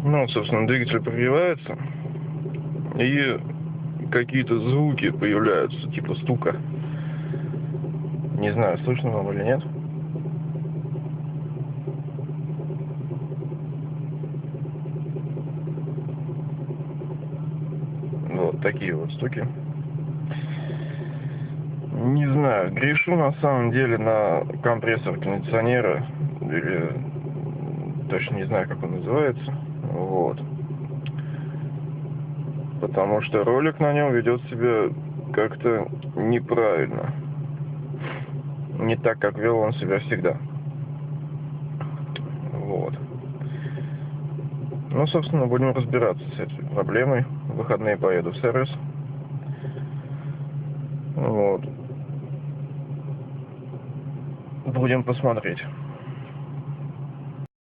Ну, собственно, двигатель прогревается, и какие-то звуки появляются, типа стука. Не знаю, слышно вам или нет. Вот такие вот стуки. Не знаю, грешу на самом деле на компрессор кондиционера, или точно не знаю, как он называется. Вот. Потому что ролик на нем ведет себя как-то неправильно. Не так, как вел он себя всегда. Вот. Ну, собственно, будем разбираться с этой проблемой. В выходные поеду в сервис. Вот. Будем посмотреть.